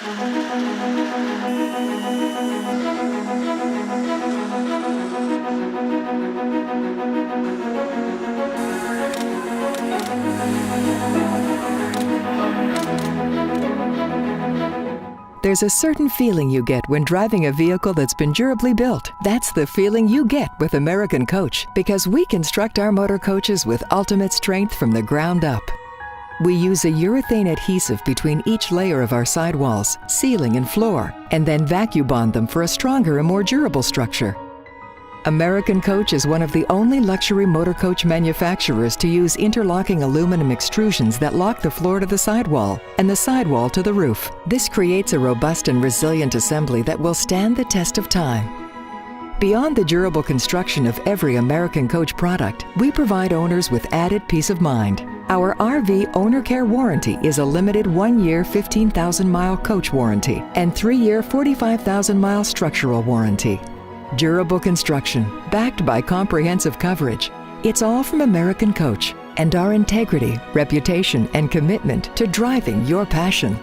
There's a certain feeling you get when driving a vehicle that's been durably built. That's the feeling you get with American Coach, because we construct our motor coaches with ultimate strength from the ground up. We use a urethane adhesive between each layer of our sidewalls, ceiling, and floor, and then vacuum bond them for a stronger and more durable structure. American Coach is one of the only luxury motor coach manufacturers to use interlocking aluminum extrusions that lock the floor to the sidewall and the sidewall to the roof. This creates a robust and resilient assembly that will stand the test of time. Beyond the durable construction of every American Coach product, we provide owners with added peace of mind. Our RV Owner Care Warranty is a limited 1-year 15,000-mile coach warranty and 3-year 45,000-mile structural warranty. Durable construction, backed by comprehensive coverage. It's all from American Coach and our integrity, reputation, and commitment to driving your passion.